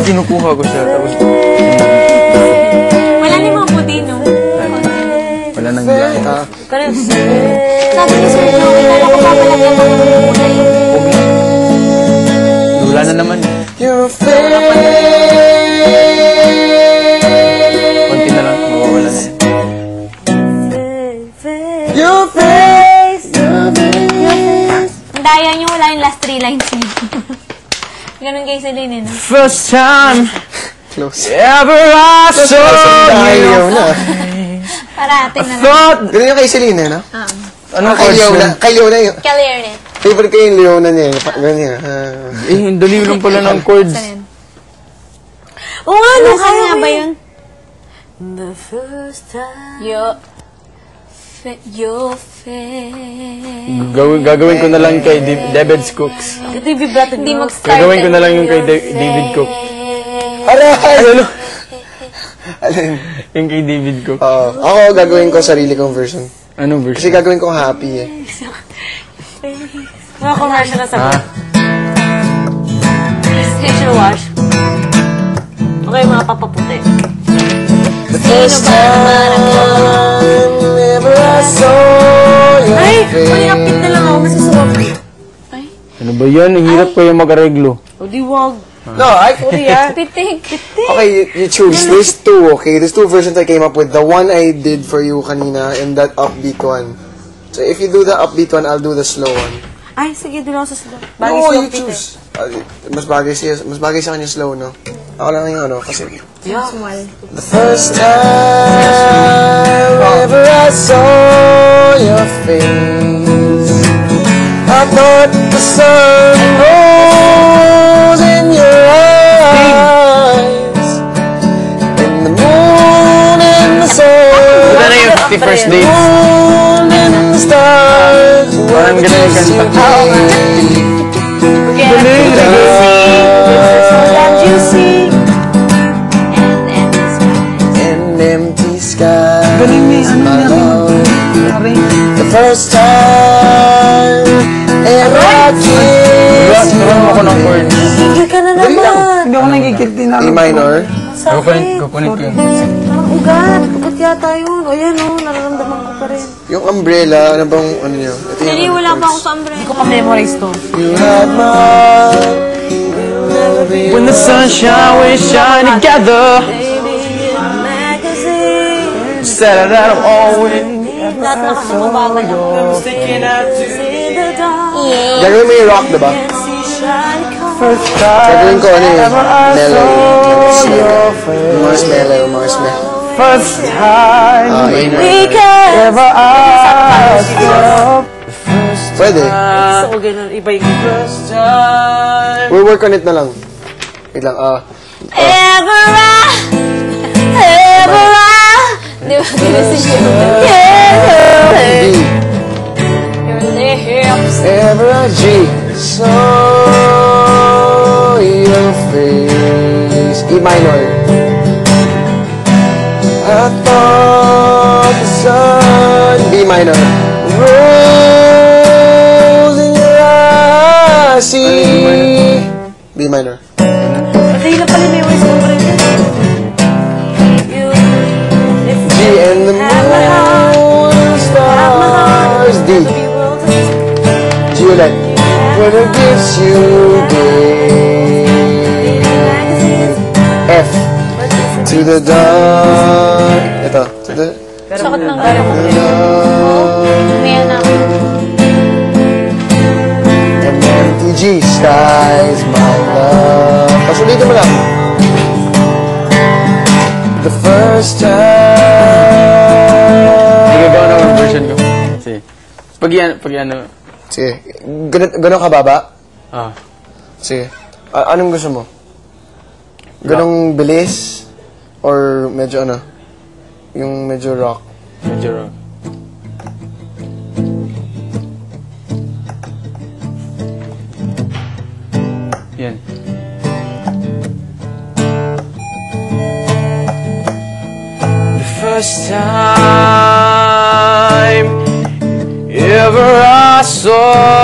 kinukuha ko siya. Tapos, wala ni mga puti, no? wala nang blanca. Sabi ni Sir Joe, kilala ko pa pala kayo mga kulay. Wala na naman. Konti na lang, mawawala na. Your face. Ang daya nyo, wala yung last 3 lines niyo. Ganun kayo sa Celine, no? First time Close. ever I saw you. Parating na lang. Thought... Ganun yung kay Celine, no? Anong Kay chords Leona. yun? Kay Leona yun. Clear net. Favorite ko yung Leona niya. Ganyan. Eh, dali lang pala ng chords. Oo nga, no? Kaya nga ba yun? The first time your face. Gagawin ko na lang kay David's Cooks. Ito yung vibrato. Hindi mag-start. Gagawin ko na lang yung kay David Cook. Aray! Ano? Alin? Yung kay David Cook. Ako gagawin ko sarili kong version. Anong Kasi version? gagawin kong happy eh. Mga commercial na sabi. Facial wash. Okay, mga papaputi. The first time ever I saw your Ay! face. Malingapit na lang ako kasi suwag. Ano ba yan? Ang hirap ko yung mag-areglo. O di wag. No, sorry ah. Pitik. Okay, you choose. There's two, okay? There's two versions I came up with. The one I did for you kanina and that upbeat one. So if you do the upbeat one, I'll do the slow one. Ay, sige, doon ako sa slow. No, you choose. Mas bagay sa kanya slow, no? Ako lang yung ano, kasi... The first time ever I saw your face, I thought the sun rose in your eyes, and the moon and the sun, Wala na yung 51st dates. moon and the stars were Parang ganun yung kanta. Can't you see? and empty skies, my love. The first time ever I kissed Turuan mo ko ng chords. Gigil ka na naman. Hindi ako nagigil din A minor. Sakit. Kukunin ko yun. Parang ugat. Ugat yata yun. O yan o, nararamdaman ko pa rin. Yung umbrella, ano bang ano niyo? Ito yung Hindi, wala pa ako sa umbrella. Hindi ko memorize to. You had my heart, will never be When the sunshine, we shine together. Said that I'm always lahat na kasi mabagal ako. Gagawin mo yung rock, diba? first time Gagawin ko ano yung mellow. your Mars mellow. first time Minor. ever I saw. Pwede. Gusto ko ganun, iba yung We'll work on it na lang. Wait lang, Di ba? Ginising ko. D. Your lips. Ever a G. Saw your face. E minor. I thought the sun. B minor. Rose in your eyes. C. B minor. Pati na pala may voice over rin. G and the moon and stars. D. G ulit. When it gives you day. F. To the dawn. Ito. To the Sakot ng gara mo. dawn. May anak. And empty G skies, my love. Pasulitin mo lang. The first time. Hindi gagawa naman ang version ko. Sige. Pag yan, Sige. Ganun kababa? ah. Sige. Anong gusto mo? Ganong bilis? Or medyo ano? Yung medyo rock? Medyo rock. Yan. The first time ever I saw